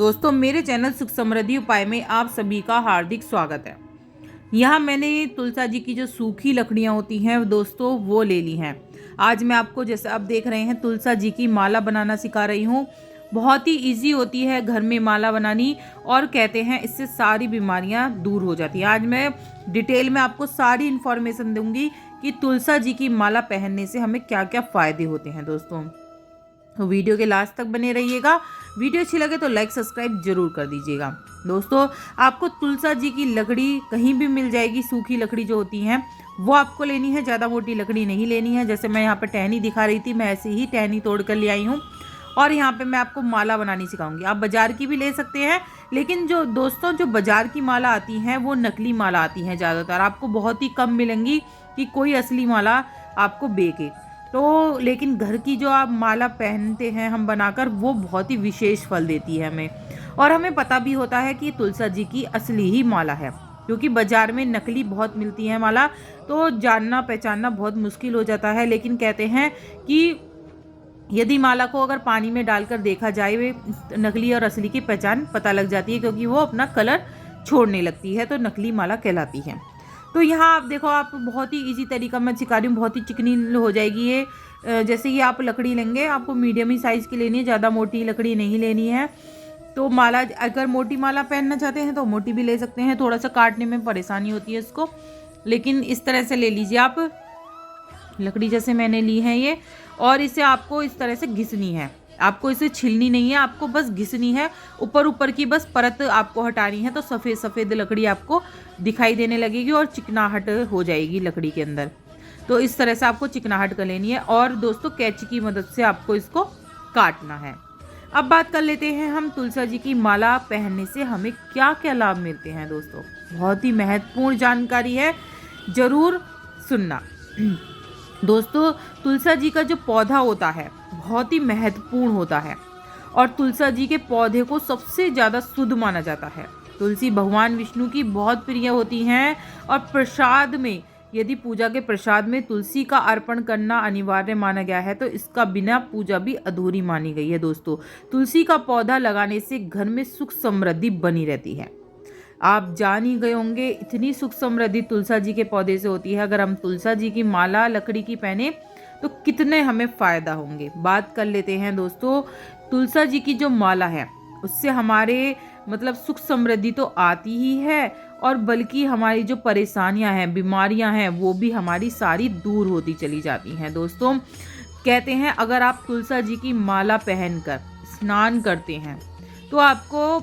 दोस्तों, मेरे चैनल सुख समृद्धि उपाय में आप सभी का हार्दिक स्वागत है। यहाँ मैंने तुलसा जी की जो सूखी लकड़ियाँ होती हैं दोस्तों, वो ले ली हैं। आज मैं आपको, जैसे आप देख रहे हैं, तुलसा जी की माला बनाना सिखा रही हूँ। बहुत ही इजी होती है घर में माला बनानी, और कहते हैं इससे सारी बीमारियाँ दूर हो जाती हैं। आज मैं डिटेल में आपको सारी इन्फॉर्मेशन दूंगी कि तुलसा जी की माला पहनने से हमें क्या क्या फ़ायदे होते हैं दोस्तों। तो वीडियो के लास्ट तक बने रहिएगा। वीडियो अच्छी लगे तो लाइक सब्सक्राइब जरूर कर दीजिएगा। दोस्तों, आपको तुलसा जी की लकड़ी कहीं भी मिल जाएगी। सूखी लकड़ी जो होती हैं वो आपको लेनी है, ज़्यादा मोटी लकड़ी नहीं लेनी है। जैसे मैं यहाँ पे टहनी दिखा रही थी, मैं ऐसे ही टहनी तोड़ कर ले आई हूँ, और यहाँ पे मैं आपको माला बनानी सिखाऊंगी। आप बाजार की भी ले सकते हैं, लेकिन जो दोस्तों जो बाजार की माला आती हैं वो नकली माला आती हैं ज़्यादातर। आपको बहुत ही कम मिलेंगी कि कोई असली माला आपको बेके। तो लेकिन घर की जो आप माला पहनते हैं हम बनाकर, वो बहुत ही विशेष फल देती है हमें। और हमें पता भी होता है कि तुलसा जी की असली ही माला है, क्योंकि बाजार में नकली बहुत मिलती है माला, तो जानना पहचानना बहुत मुश्किल हो जाता है। लेकिन कहते हैं कि यदि माला को अगर पानी में डालकर देखा जाए, वे नकली और असली की पहचान पता लग जाती है, क्योंकि वो अपना कलर छोड़ने लगती है, तो नकली माला कहलाती है। तो यहाँ आप देखो, आप बहुत ही इजी तरीका मैं सिखा रही हूँ, बहुत ही चिकनी हो जाएगी ये। जैसे ही आप लकड़ी लेंगे, आपको मीडियम ही साइज़ की लेनी है, ज़्यादा मोटी लकड़ी नहीं लेनी है। तो माला, अगर मोटी माला पहनना चाहते हैं तो मोटी भी ले सकते हैं, थोड़ा सा काटने में परेशानी होती है इसको, लेकिन इस तरह से ले लीजिए आप लकड़ी जैसे मैंने ली है ये। और इसे आपको इस तरह से घिसनी है, आपको इसे छिलनी नहीं है, आपको बस घिसनी है। ऊपर ऊपर की बस परत आपको हटानी है, तो सफ़ेद सफ़ेद लकड़ी आपको दिखाई देने लगेगी और चिकनाहट हो जाएगी लकड़ी के अंदर। तो इस तरह से आपको चिकनाहट कर लेनी है, और दोस्तों कैंची की मदद से आपको इसको काटना है। अब बात कर लेते हैं हम तुलसा जी की माला पहनने से हमें क्या क्या लाभ मिलते हैं। दोस्तों, बहुत ही महत्वपूर्ण जानकारी है, ज़रूर सुनना। दोस्तों, तुलसा जी का जो पौधा होता है बहुत ही महत्वपूर्ण होता है, और तुलसा जी के पौधे को सबसे ज़्यादा शुद्ध माना जाता है। तुलसी भगवान विष्णु की बहुत प्रिय होती हैं, और प्रसाद में, यदि पूजा के प्रसाद में तुलसी का अर्पण करना अनिवार्य माना गया है, तो इसका बिना पूजा भी अधूरी मानी गई है। दोस्तों, तुलसी का पौधा लगाने से घर में सुख समृद्धि बनी रहती है। आप जान ही गए होंगे, इतनी सुख समृद्धि तुलसा जी के पौधे से होती है। अगर हम तुलसा जी की माला लकड़ी की पहने तो कितने हमें फ़ायदा होंगे। बात कर लेते हैं दोस्तों, तुलसा जी की जो माला है उससे हमारे मतलब सुख समृद्धि तो आती ही है, और बल्कि हमारी जो परेशानियां हैं, बीमारियां हैं, वो भी हमारी सारी दूर होती चली जाती हैं। दोस्तों, कहते हैं अगर आप तुलसा जी की माला पहनकर स्नान करते हैं तो आपको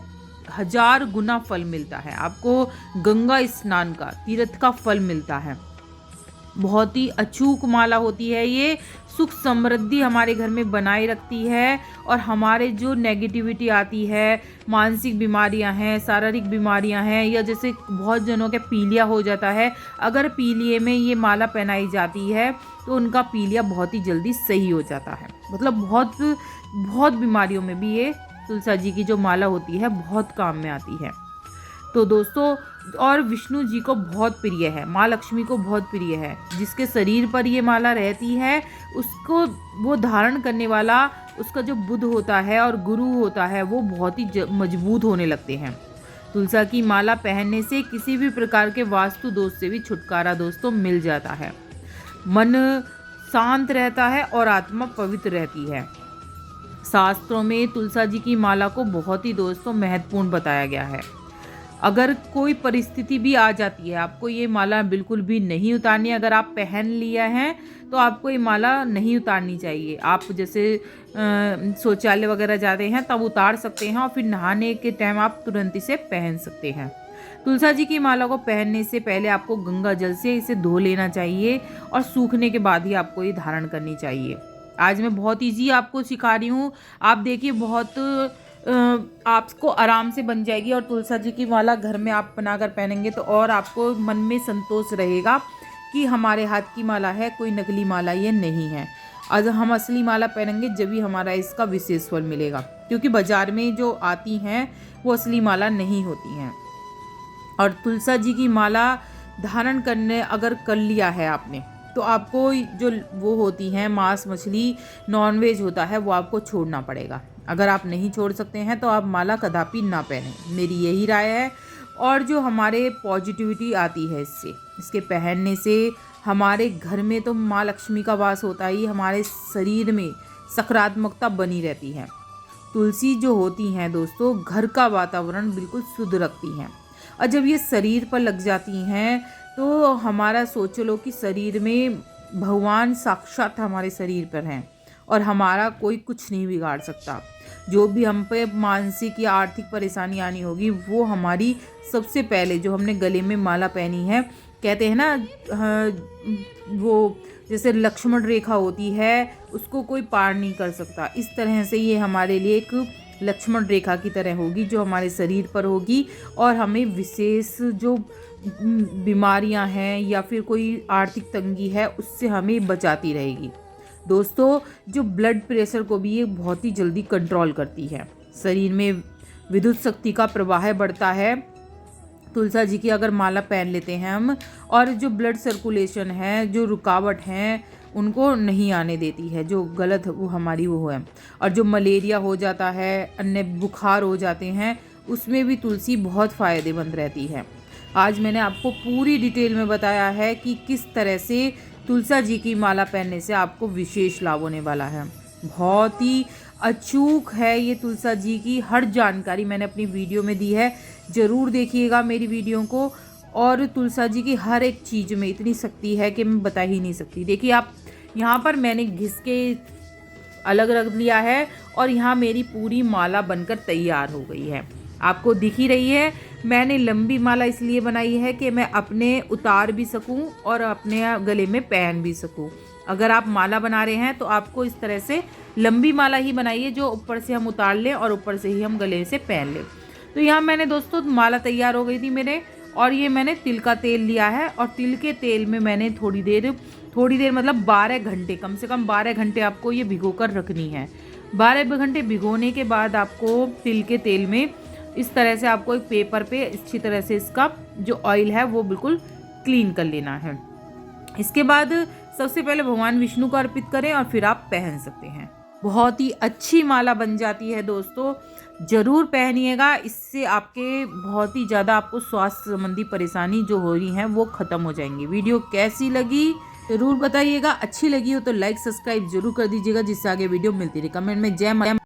1000 गुना फल मिलता है। आपको गंगा स्नान का, तीर्थ का फल मिलता है। बहुत ही अचूक माला होती है ये, सुख समृद्धि हमारे घर में बनाए रखती है, और हमारे जो नेगेटिविटी आती है, मानसिक बीमारियां हैं, शारीरिक बीमारियां हैं, या जैसे बहुत जनों के पीलिया हो जाता है, अगर पीलिए में ये माला पहनाई जाती है तो उनका पीलिया बहुत ही जल्दी सही हो जाता है। मतलब बहुत बहुत बीमारियों में भी ये तुलसा जी की जो माला होती है बहुत काम में आती है। तो दोस्तों, और विष्णु जी को बहुत प्रिय है, माँ लक्ष्मी को बहुत प्रिय है। जिसके शरीर पर ये माला रहती है उसको, वो धारण करने वाला, उसका जो बुद्ध होता है और गुरु होता है, वो बहुत ही मजबूत होने लगते हैं। तुलसा की माला पहनने से किसी भी प्रकार के वास्तु दोष से भी छुटकारा दोस्तों मिल जाता है। मन शांत रहता है और आत्मा पवित्र रहती है। शास्त्रों में तुलसा जी की माला को बहुत ही दोस्तों महत्वपूर्ण बताया गया है। अगर कोई परिस्थिति भी आ जाती है, आपको ये माला बिल्कुल भी नहीं उतारनी। अगर आप पहन लिया है तो आपको ये माला नहीं उतारनी चाहिए। आप जैसे शौचालय वगैरह जाते हैं तब उतार सकते हैं, और फिर नहाने के टाइम आप तुरंत इसे पहन सकते हैं। तुलसा जी की माला को पहनने से पहले आपको गंगा जल से इसे धो लेना चाहिए, और सूखने के बाद ही आपको ये धारण करनी चाहिए। आज मैं बहुत ईजी आपको सिखा रही हूँ, आप देखिए, बहुत आपको आराम से बन जाएगी। और तुलसा जी की माला घर में आप बनाकर पहनेंगे तो और आपको मन में संतोष रहेगा कि हमारे हाथ की माला है, कोई नकली माला ये नहीं है। आज हम असली माला पहनेंगे जब भी हमारा इसका विशेष फल मिलेगा, क्योंकि बाजार में जो आती हैं वो असली माला नहीं होती हैं। और तुलसा जी की माला धारण करने अगर कर लिया है आपने, तो आपको जो वो होती हैं मांस मछली नॉनवेज होता है वो आपको छोड़ना पड़ेगा। अगर आप नहीं छोड़ सकते हैं तो आप माला कदापि ना पहनें, मेरी यही राय है। और जो हमारे पॉजिटिविटी आती है इसके पहनने से हमारे घर में तो माँ लक्ष्मी का वास होता ही, हमारे शरीर में सकारात्मकता बनी रहती है। तुलसी जो होती हैं दोस्तों, घर का वातावरण बिल्कुल शुद्ध रखती हैं। और जब ये शरीर पर लग जाती हैं तो हमारा सोच लो कि शरीर में भगवान साक्षात हमारे शरीर पर हैं और हमारा कोई कुछ नहीं बिगाड़ सकता। जो भी हम पे मानसिक या आर्थिक परेशानी आनी होगी वो हमारी सबसे पहले जो हमने गले में माला पहनी है, कहते हैं ना वो जैसे लक्ष्मण रेखा होती है उसको कोई पार नहीं कर सकता, इस तरह से ये हमारे लिए एक लक्ष्मण रेखा की तरह होगी जो हमारे शरीर पर होगी और हमें विशेष जो बीमारियां हैं या फिर कोई आर्थिक तंगी है उससे हमें बचाती रहेगी। दोस्तों जो ब्लड प्रेशर को भी ये बहुत ही जल्दी कंट्रोल करती है, शरीर में विद्युत शक्ति का प्रवाह बढ़ता है। तुलसा जी की अगर माला पहन लेते हैं हम, और जो ब्लड सर्कुलेशन है, जो रुकावट हैं उनको नहीं आने देती है, जो गलत वो हमारी वो है। और जो मलेरिया हो जाता है, अन्य बुखार हो जाते हैं, उसमें भी तुलसी बहुत फ़ायदेमंद रहती है। आज मैंने आपको पूरी डिटेल में बताया है कि किस तरह से तुलसा जी की माला पहनने से आपको विशेष लाभ होने वाला है। बहुत ही अचूक है ये तुलसा जी की हर जानकारी मैंने अपनी वीडियो में दी है, ज़रूर देखिएगा मेरी वीडियो को। और तुलसा जी की हर एक चीज़ में इतनी शक्ति है कि मैं बता ही नहीं सकती। देखिए आप यहाँ पर मैंने घिस के अलग रख लिया है और यहाँ मेरी पूरी माला बनकर तैयार हो गई है, आपको दिख ही रही है। मैंने लंबी माला इसलिए बनाई है कि मैं अपने उतार भी सकूं और अपने गले में पहन भी सकूं। अगर आप माला बना रहे हैं तो आपको इस तरह से लंबी माला ही बनाइए जो ऊपर से हम उतार लें और ऊपर से ही हम गले से पहन लें। तो यहाँ मैंने दोस्तों माला तैयार हो गई थी मेरे, और ये मैंने तिल का तेल लिया है और तिल के तेल में मैंने थोड़ी देर मतलब 12 घंटे, कम से कम 12 घंटे आपको ये भिगो कर रखनी है। 12 घंटे भिगोने के बाद आपको तिल के तेल में इस तरह से आपको एक पेपर पे अच्छी तरह से इसका जो ऑयल है वो बिल्कुल क्लीन कर लेना है। इसके बाद सबसे पहले भगवान विष्णु को अर्पित करें और फिर आप पहन सकते हैं। बहुत ही अच्छी माला बन जाती है दोस्तों, ज़रूर पहनिएगा। इससे आपके बहुत ही ज़्यादा आपको स्वास्थ्य संबंधी परेशानी जो हो रही हैं वो ख़त्म हो जाएंगी। वीडियो कैसी लगी ज़रूर बताइएगा, अच्छी लगी हो तो लाइक सब्सक्राइब जरूर कर दीजिएगा जिससे आगे वीडियो मिलती रहे। कमेंट में जय